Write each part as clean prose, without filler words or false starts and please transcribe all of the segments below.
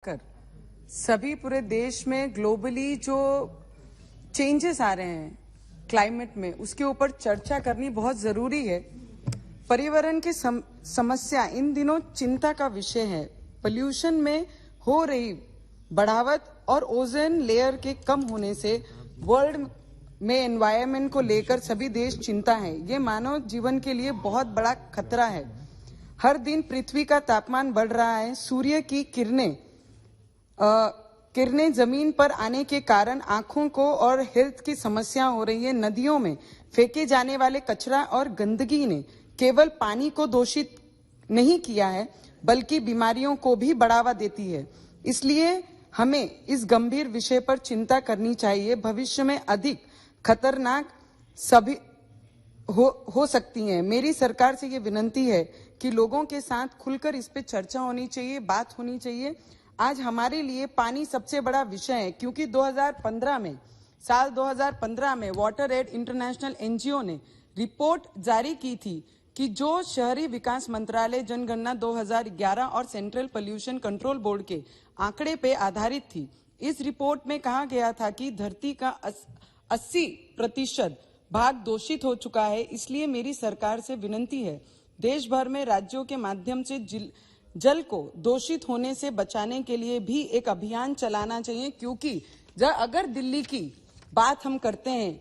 कर सभी पूरे देश में ग्लोबली जो चेंजेस आ रहे हैं क्लाइमेट में, उसके ऊपर चर्चा करनी बहुत जरूरी है। पर्यावरण की समस्या इन दिनों चिंता का विषय है। पोल्यूशन में हो रही बढ़ावट और ओजोन लेयर के कम होने से वर्ल्ड में एनवायरनमेंट को लेकर सभी देश चिंता है। ये मानव जीवन के लिए बहुत बड़ा खतरा है। हर दिन पृथ्वी का तापमान बढ़ रहा है। सूर्य की किरणें जमीन पर आने के कारण आंखों को और हेल्थ की समस्या हो रही है। नदियों में फेंके जाने वाले कचरा और गंदगी ने केवल पानी को दूषित नहीं किया है, बल्कि बीमारियों को भी बढ़ावा देती है। इसलिए हमें इस गंभीर विषय पर चिंता करनी चाहिए। भविष्य में अधिक खतरनाक सभी हो सकती हैं। मेरी सरकार से ये विनती है कि लोगों के साथ खुलकर इस पे चर्चा होनी चाहिए, बात होनी चाहिए। आज हमारे लिए पानी सबसे बड़ा विषय है, क्योंकि साल 2015 में वाटर एड इंटरनेशनल एनजीओ ने रिपोर्ट जारी की थी कि जो शहरी विकास मंत्रालय जनगणना 2011 और सेंट्रल पोल्यूशन कंट्रोल बोर्ड के आंकड़े पे आधारित थी। इस रिपोर्ट में कहा गया था कि धरती का 80% भाग दूषित हो चुका है। इसलिए मेरी सरकार से विनती है, देश भर में राज्यों के माध्यम से जल को दूषित होने से बचाने के लिए भी एक अभियान चलाना चाहिए। क्योंकि अगर दिल्ली की बात हम करते हैं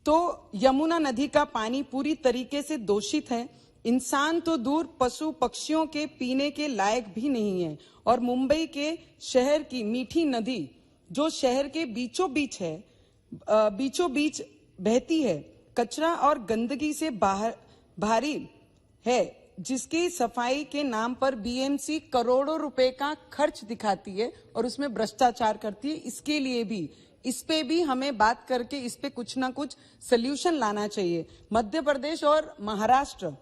तो यमुना नदी का पानी पूरी तरीके से दूषित है। इंसान तो दूर, पशु पक्षियों के पीने के लायक भी नहीं है। और मुंबई के शहर की मीठी नदी जो शहर के बीचों बीच बहती है, कचरा और गंदगी से भारी है, जिसकी सफाई के नाम पर बीएमसी करोड़ों रुपए का खर्च दिखाती है और उसमें भ्रष्टाचार करती है। इसके लिए भी, इस पे भी हमें बात करके इस पे कुछ ना कुछ सल्यूशन लाना चाहिए। मध्य प्रदेश और महाराष्ट्र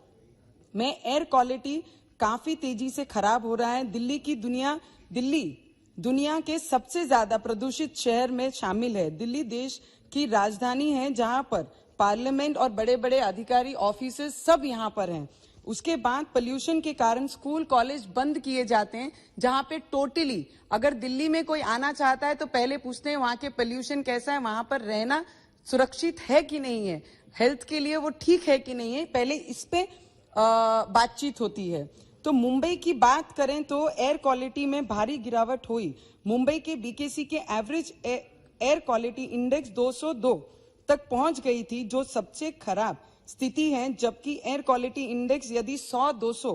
में एयर क्वालिटी काफी तेजी से खराब हो रहा है। दिल्ली दुनिया के सबसे ज्यादा प्रदूषित शहर में शामिल है। दिल्ली देश की राजधानी है, जहां पर पार्लियामेंट और बड़े बड़े अधिकारी ऑफिसेज सब यहां पर हैं। उसके बाद पोल्यूशन के कारण स्कूल कॉलेज बंद किए जाते हैं, जहां पे टोटली अगर दिल्ली में कोई आना चाहता है तो पहले पूछते हैं वहां के पोल्यूशन कैसा है, वहां पर रहना सुरक्षित है कि नहीं है, हेल्थ के लिए वो ठीक है कि नहीं है, पहले इस पे बातचीत होती है। तो मुंबई की बात करें तो एयर क्वालिटी में भारी गिरावट हुई। मुंबई के बीकेसी के एवरेज एयर क्वालिटी इंडेक्स 202 तक पहुंच गई थी, जो सबसे खराब स्थिति है। जबकि एयर क्वालिटी इंडेक्स यदि 100-200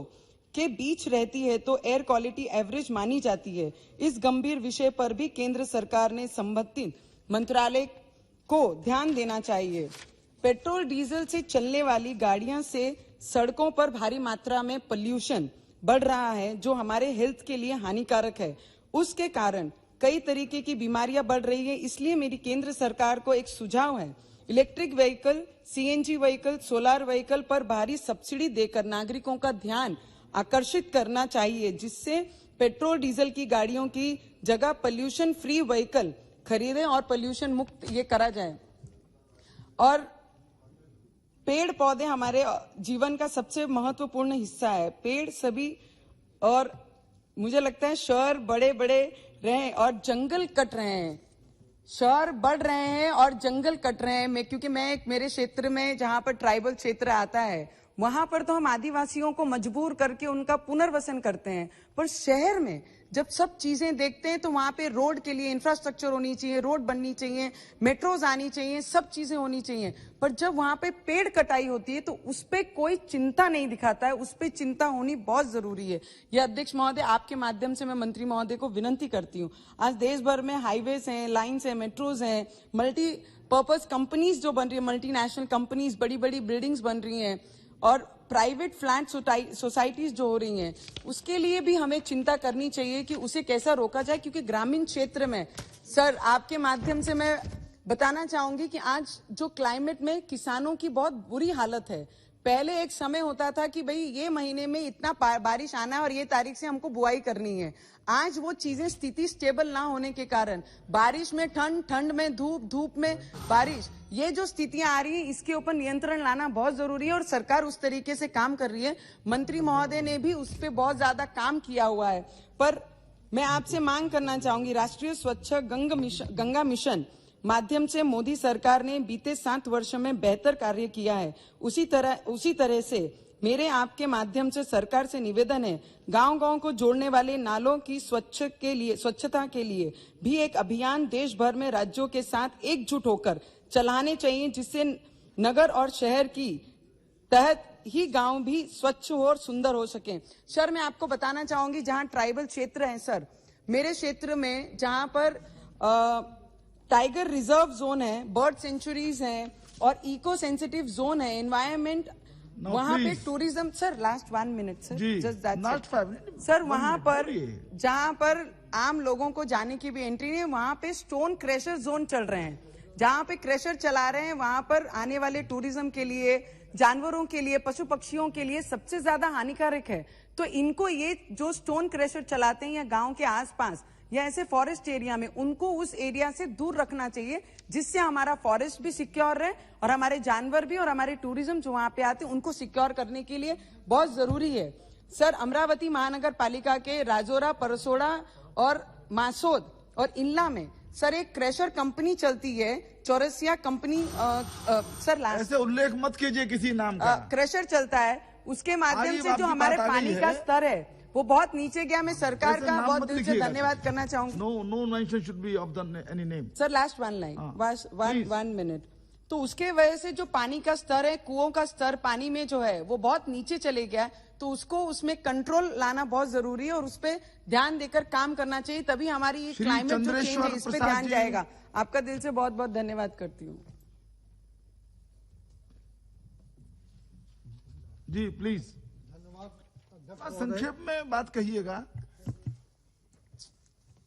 के बीच रहती है तो एयर क्वालिटी एवरेज मानी जाती है। इस गंभीर विषय पर भी केंद्र सरकार ने संबंधित मंत्रालय को ध्यान देना चाहिए। पेट्रोल डीजल से चलने वाली गाड़ियां से सड़कों पर भारी मात्रा में पोल्यूशन बढ़ रहा है, जो हमारे हेल्थ के लिए हानिकारक है। उसके कारण कई तरीके की बीमारियां बढ़ रही है। इसलिए मेरी केंद्र सरकार को एक सुझाव है, electric vehicle, CNG vehicle, solar vehicle पर भारी सब्सिडी देकर नागरिकों का ध्यान आकर्षित करना चाहिए, जिससे पेट्रोल डीजल की गाड़ियों की जगह पोल्यूशन फ्री व्हीकल खरीदें और पोल्यूशन मुक्त ये करा जाए। और पेड़ पौधे हमारे जीवन का सबसे महत्वपूर्ण हिस्सा है। पेड़ सभी, और मुझे लगता है शहर बड़े बड़े रहे और जंगल कट रहे हैं, शहर बढ़ रहे हैं और जंगल कट रहे हैं। क्योंकि मेरे क्षेत्र में जहां पर ट्राइबल क्षेत्र आता है, वहां पर तो हम आदिवासियों को मजबूर करके उनका पुनर्वसन करते हैं। पर शहर में जब सब चीजें देखते हैं तो वहां पे रोड के लिए इंफ्रास्ट्रक्चर होनी चाहिए, रोड बननी चाहिए, मेट्रोज आनी चाहिए, सब चीजें होनी चाहिए। पर जब वहां पे पेड़ कटाई होती है तो उस पे कोई चिंता नहीं दिखाता है। उस पे चिंता होनी बहुत जरूरी है। यह अध्यक्ष महोदय, आपके माध्यम से मैं मंत्री महोदय को विनती करती हूँ। आज देश भर में हाईवेज हैं, लाइन्स हैं, मेट्रोज हैं, मल्टीपर्पज कंपनीज जो बन रही है, मल्टीनेशनल कंपनीज, बड़ी बड़ी बिल्डिंग्स बन रही हैं और प्राइवेट फ्लैट सोसाइटीज जो हो रही हैं, उसके लिए भी हमें चिंता करनी चाहिए कि उसे कैसा रोका जाए। क्योंकि ग्रामीण क्षेत्र में, सर आपके माध्यम से मैं बताना चाहूंगी कि आज जो क्लाइमेट में किसानों की बहुत बुरी हालत है। पहले एक समय होता था कि भाई ये महीने में इतना बारिश आना है और ये तारीख से हमको बुआई करनी है। आज वो चीजें, स्थिति स्टेबल ना होने के कारण बारिश में ठंड, ठंड में धूप, धूप में बारिश, ये जो स्थितियां आ रही है, इसके ऊपर नियंत्रण लाना बहुत जरूरी है और सरकार उस तरीके से काम कर रही है। मंत्री महोदय ने भी उस पर बहुत ज्यादा काम किया हुआ है। पर मैं आपसे मांग करना चाहूंगी, राष्ट्रीय स्वच्छ गंगा मिशन माध्यम से मोदी सरकार ने बीते 7 वर्षों में बेहतर कार्य किया है। उसी तरह से मेरे आपके माध्यम से सरकार से निवेदन है, गांव-गांव को जोड़ने वाले नालों की स्वच्छता के लिए भी एक अभियान देश भर में राज्यों के साथ एकजुट होकर चलाने चाहिए, जिससे नगर और शहर की तहत ही गांव भी स्वच्छ हो और सुंदर हो सके। सर, मैं आपको बताना चाहूंगी, जहां ट्राइबल क्षेत्र हैं सर, मेरे क्षेत्र में जहां पर टाइगर रिजर्व जोन है, बर्ड सेंचुरीज हैं और इको सेंसिटिव जोन है, एनवायरमेंट, वहां पे tourism, sir last 1 minute sir, just that's sir, वहां पर जहां पर आम लोगों को जाने की भी एंट्री नहीं है, वहां पे स्टोन क्रशर जोन चल रहे हैं, जहां पे क्रशर चला रहे हैं, वहां पर आने वाले टूरिज्म के लिए, जानवरों के लिए, पशु पक्षियों के लिए सबसे ज्यादा हानिकारक है। तो इनको ये जो स्टोन क्रशर चलाते हैं या गांव के आसपास या ऐसे फॉरेस्ट एरिया में, उनको उस एरिया से दूर रखना चाहिए, जिससे हमारा फॉरेस्ट भी सिक्योर रहे और हमारे जानवर भी और हमारे टूरिज्म जो वहां पे आते हैं उनको सिक्योर करने के लिए बहुत जरूरी है। सर, अमरावती महानगर पालिका के राजौरा, परसोड़ा और मासोद और इल्ला में सर एक क्रशर कंपनी चलती है, चौरसिया कंपनी, सर लास्ट ऐसे उल्लेख मत कीजिए किसी नाम का। क्रशर चलता है, उसके माध्यम से जो हमारे पानी का स्तर है वो बहुत नीचे गया। मैं सरकार का बहुत दिल से धन्यवाद करना चाहूंगी। No mention should be of the any name. Sir last 1 line, 1 minute. तो उसके वजह से जो पानी का स्तर है, कुओं का स्तर पानी में जो है वो बहुत नीचे चले गया, तो उसको उसमें कंट्रोल लाना बहुत जरूरी है और उस पर ध्यान देकर काम करना चाहिए, तभी हमारी क्लाइमेट जो चेंज है इस पे ध्यान जाएगा। आपका दिल से बहुत बहुत धन्यवाद करती हूँ। जी प्लीज, संक्षेप में बात कहिएगा।